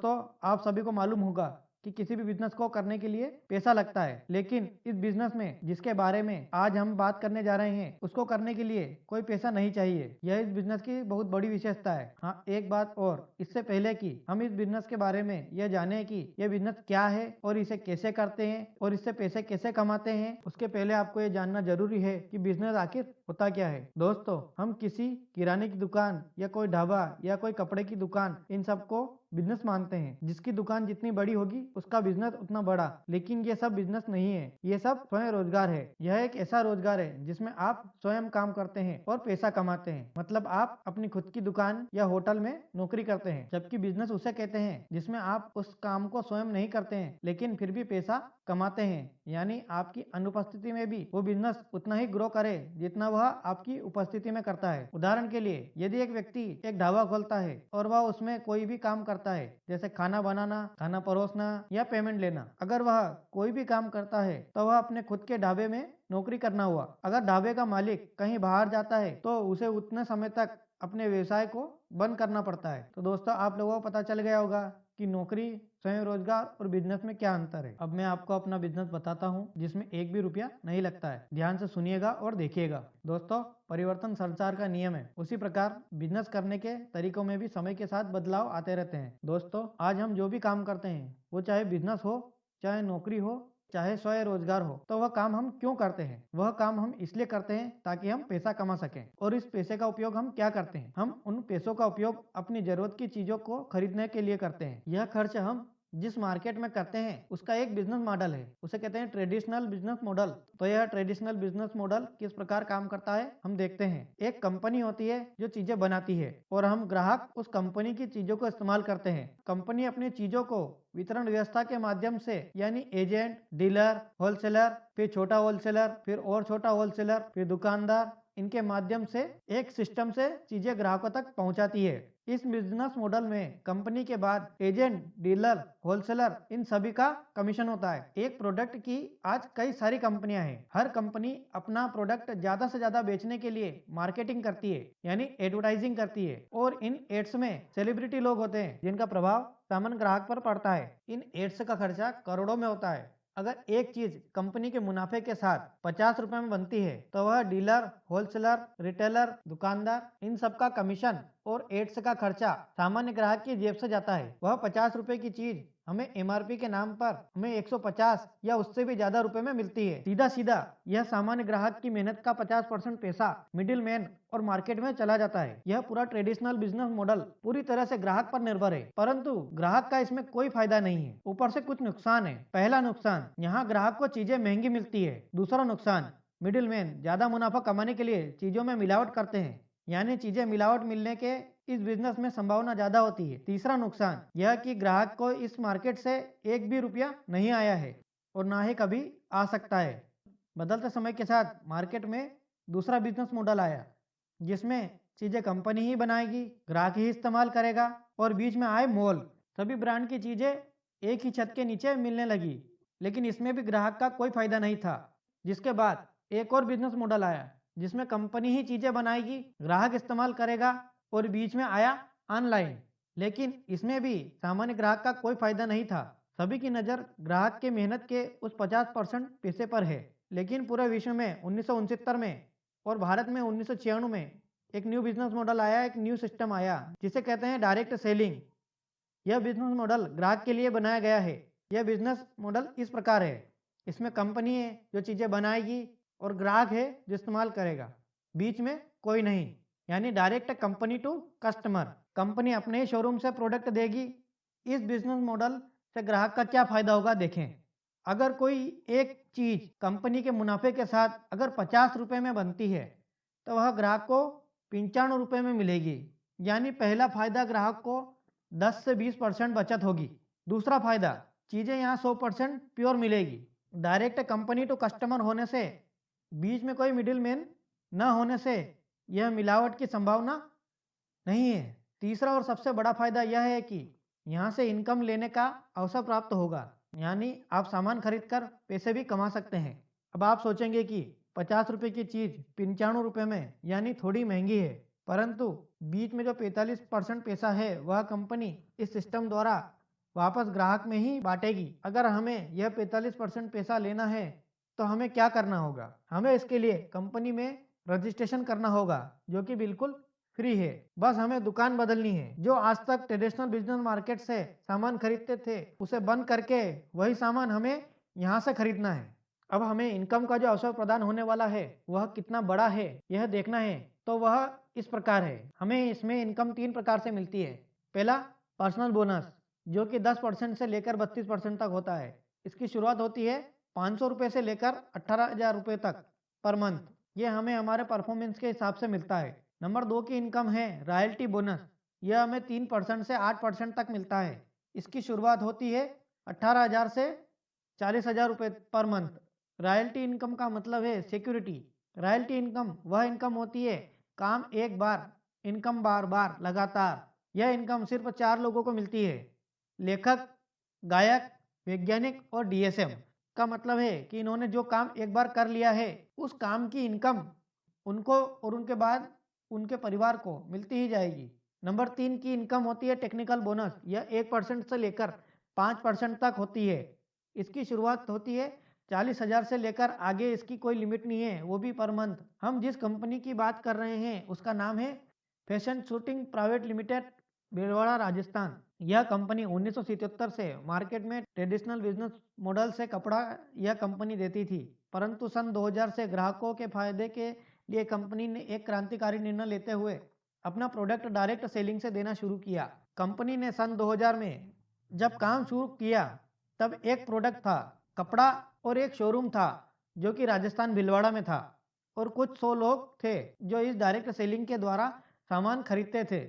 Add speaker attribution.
Speaker 1: दोस्तों, आप सभी को मालूम होगा कि किसी भी बिजनेस को करने के लिए पैसा लगता है, लेकिन इस बिजनेस में जिसके बारे में आज हम बात करने जा रहे हैं उसको करने के लिए कोई पैसा नहीं चाहिए। यह इस बिजनेस की बहुत बड़ी विशेषता है। हाँ, एक बात और, इससे पहले कि हम इस बिजनेस के बारे में यह जाने कि यह बिजनेस क्या है और इसे कैसे करते हैं और इससे पैसे कैसे कमाते हैं, उसके पहले आपको यह जानना जरूरी है कि बिजनेस आखिर होता क्या है। दोस्तों, हम किसी किराने की दुकान या कोई ढाबा या कोई कपड़े की दुकान, इन सबको बिजनेस मानते हैं। जिसकी दुकान जितनी बड़ी होगी उसका बिजनेस उतना बड़ा, लेकिन ये सब बिजनेस नहीं है, ये सब स्वयं रोजगार है। यह एक ऐसा रोजगार है जिसमें आप स्वयं काम करते हैं और पैसा कमाते हैं। मतलब आप अपनी खुद की दुकान या होटल में नौकरी करते हैं, जबकि बिजनेस उसे कहते हैं जिसमें आप उस काम को स्वयं नहीं करते हैं लेकिन फिर भी पैसा कमाते हैं। यानी आपकी अनुपस्थिति में भी वो बिजनेस उतना ही ग्रो करे जितना वह आपकी उपस्थिति में करता है। उदाहरण के लिए, यदि एक व्यक्ति एक ढाबा खोलता है और वह उसमें कोई भी काम करता है, जैसे खाना बनाना, खाना परोसना या पेमेंट लेना, अगर वह कोई भी काम करता है तो वह अपने खुद के ढाबे में नौकरी करना हुआ। अगर ढाबे का मालिक कहीं बाहर जाता है तो उसे उतने समय तक अपने व्यवसाय को बंद करना पड़ता है। तो दोस्तों, आप लोगों को पता चल गया होगा कि नौकरी, स्वयं रोजगार और बिजनेस में क्या अंतर है। अब मैं आपको अपना बिजनेस बताता हूँ जिसमें एक भी रुपया नहीं लगता है। ध्यान से सुनिएगा और देखिएगा। दोस्तों, परिवर्तन संसार का नियम है, उसी प्रकार बिजनेस करने के तरीकों में भी समय के साथ बदलाव आते रहते हैं। दोस्तों, आज हम जो भी काम करते हैं, वो चाहे बिजनेस हो, चाहे नौकरी हो, चाहे स्वयं रोजगार हो, तो वह काम हम क्यों करते हैं? वह काम हम इसलिए करते हैं ताकि हम पैसा कमा सकें। और इस पैसे का उपयोग हम क्या करते हैं? हम उन पैसों का उपयोग अपनी जरूरत की चीजों को खरीदने के लिए करते हैं। यह खर्च हम जिस मार्केट में करते हैं उसका एक बिजनेस मॉडल है, उसे कहते हैं ट्रेडिशनल बिजनेस मॉडल। तो यह ट्रेडिशनल बिजनेस मॉडल किस प्रकार काम करता है हम देखते हैं। एक कंपनी होती है जो चीजें बनाती है और हम ग्राहक उस कंपनी की चीजों को इस्तेमाल करते हैं। कंपनी अपनी चीजों को वितरण व्यवस्था के माध्यम से, यानी एजेंट, डीलर, होलसेलर, फिर छोटा होलसेलर, फिर और छोटा होलसेलर, फिर दुकानदार, इनके माध्यम से एक सिस्टम से चीजें ग्राहकों तक पहुंचाती है। इस बिजनेस मॉडल में कंपनी के बाद एजेंट, डीलर, होलसेलर, इन सभी का कमीशन होता है। एक प्रोडक्ट की आज कई सारी कंपनियां हैं। हर कंपनी अपना प्रोडक्ट ज्यादा से ज्यादा बेचने के लिए मार्केटिंग करती है, यानी एडवर्टाइजिंग करती है। और इन एड्स में सेलिब्रिटी लोग होते हैं जिनका प्रभाव सामान्य ग्राहक पर पड़ता है। इन एड्स का खर्चा करोड़ों में होता है। अगर एक चीज कंपनी के मुनाफे के साथ 50 रुपए में बनती है तो वह डीलर, होलसेलर, रिटेलर, दुकानदार, इन सब का कमीशन और एड्स का खर्चा सामान्य ग्राहक की जेब से जाता है। वह 50 रुपए की चीज हमें एमआरपी के नाम पर हमें 150 या उससे भी ज्यादा रुपए में मिलती है। सीधा सीधा यह सामान्य ग्राहक की मेहनत का 50% पैसा मिडिल मैन और मार्केट में चला जाता है। यह पूरा ट्रेडिशनल बिजनेस मॉडल पूरी तरह से ग्राहक पर निर्भर है, परंतु ग्राहक का इसमें कोई फायदा नहीं है। ऊपर से कुछ नुकसान है। पहला नुकसान, यहाँ ग्राहक को चीजें महंगी मिलती है। दूसरा नुकसान, मिडिल मैन ज्यादा मुनाफा कमाने के लिए चीजों में मिलावट करते हैं, यानी चीजें मिलावट मिलने के इस बिजनेस में संभावना ज्यादा होती है। तीसरा नुकसान यह कि ग्राहक को इस मार्केट से एक भी रुपया नहीं आया है और ना ही कभी आ सकता है। बदलते समय के साथ मार्केट में दूसरा बिजनेस मॉडल आया जिसमें चीजें कंपनी ही बनाएगी, ग्राहक ही इस्तेमाल करेगा और बीच में आए मॉल। सभी ब्रांड की चीजें एक ही छत के नीचे मिलने लगी, लेकिन इसमें भी ग्राहक का कोई फायदा नहीं था। जिसके बाद एक और बिजनेस मॉडल आया जिसमें कंपनी ही चीजें बनाएगी, ग्राहक इस्तेमाल करेगा और बीच में आया ऑनलाइन। लेकिन इसमें भी सामान्य ग्राहक का कोई फायदा नहीं था। सभी की नजर ग्राहक के मेहनत के उस 50% पैसे पर है। लेकिन पूरे विश्व में 1969 में और भारत में 1996 में एक न्यू बिजनेस मॉडल आया, एक न्यू सिस्टम आया जिसे कहते हैं डायरेक्ट सेलिंग। यह बिजनेस मॉडल ग्राहक के लिए बनाया गया है। यह बिजनेस मॉडल इस प्रकार है, इसमें कंपनी है जो चीजें बनाएगी और ग्राहक है जो इस्तेमाल करेगा, बीच में कोई नहीं, यानी direct company to customer. Company अपने ही शोरूम से प्रोडक्ट देगी। इस बिजनेस मॉडल से ग्राहक का क्या फायदा होगा देखें। अगर कोई एक चीज कंपनी के मुनाफे के साथ अगर 50 रुपए में बनती है तो वह ग्राहक को 95 रुपए में मिलेगी, यानी पहला फायदा ग्राहक को 10 से 20% बचत होगी। दूसरा फायदा, चीजें यहाँ 100% प्योर मिलेगी। डायरेक्ट कंपनी टू कस्टमर होने से, बीच में कोई मिडिल मैन न होने से यह मिलावट की संभावना नहीं है। तीसरा और सबसे बड़ा फायदा यह है कि यहाँ से इनकम लेने का अवसर प्राप्त होगा, यानी आप सामान खरीदकर पैसे भी कमा सकते हैं। अब आप सोचेंगे कि 50 रुपए की चीज 95 रुपए में, यानी थोड़ी महंगी है, परंतु बीच में जो 45% पैसा है वह कंपनी इस सिस्टम द्वारा वापस ग्राहक में ही बांटेगी। अगर हमें यह 45% पैसा लेना है तो हमें क्या करना होगा? हमें इसके लिए कंपनी में रजिस्ट्रेशन करना होगा, जो कि बिल्कुल फ्री है। बस हमें दुकान बदलनी है। जो आज तक ट्रेडिशनल बिजनेस मार्केट से सामान खरीदते थे, उसे बंद करके वही सामान हमें यहाँ से खरीदना है। अब हमें इनकम का जो अवसर प्रदान होने वाला है वह कितना बड़ा है यह देखना है। तो वह इस प्रकार है। हमें इसमें इनकम 3 प्रकार से मिलती है। पहला, पर्सनल बोनस, जो कि 10% से लेकर 32% तक होता है। इसकी शुरुआत होती है 500 रुपये से लेकर 18,000 रुपये तक पर मंथ। ये हमें हमारे परफॉर्मेंस के हिसाब से मिलता है। नंबर 2 की इनकम है रॉयल्टी बोनस। यह हमें 3% से 8% तक मिलता है। इसकी शुरुआत होती है 18,000 से 40,000 रुपये पर मंथ। रॉयल्टी इनकम का मतलब है सिक्योरिटी। रॉयल्टी इनकम वह इनकम होती है, काम एक बार, इनकम बार बार लगातार। यह इनकम सिर्फ 4 लोगों को मिलती है, लेखक, गायक, वैज्ञानिक और डीएसएम। का मतलब है कि इन्होंने जो काम एक बार कर लिया है, उस काम की इनकम उनको और उनके बाद उनके परिवार को मिलती ही जाएगी। नंबर 3 की इनकम होती है टेक्निकल बोनस। यह 1% से लेकर 5% तक होती है। इसकी शुरुआत होती है 40,000 से लेकर आगे, इसकी कोई लिमिट नहीं है, वो भी पर मंथ। हम जिस कंपनी की बात कर रहे हैं उसका नाम है fashion shooting private limited, Bhilwara, Rajasthan. यह कंपनी 1977 से मार्केट में ट्रेडिशनल बिजनेस मॉडल से कपड़ा यह कंपनी देती थी, परंतु सन 2000 से ग्राहकों के फायदे के लिए कंपनी ने एक क्रांतिकारी निर्णय लेते हुए अपना प्रोडक्ट डायरेक्ट सेलिंग से देना शुरू किया। कंपनी ने सन 2000 में जब काम शुरू किया तब एक प्रोडक्ट था कपड़ा और एक शोरूम था जो कि राजस्थान भिलवाड़ा में था, और कुछ 100 लोग थे जो इस डायरेक्ट सेलिंग के द्वारा सामान खरीदते थे।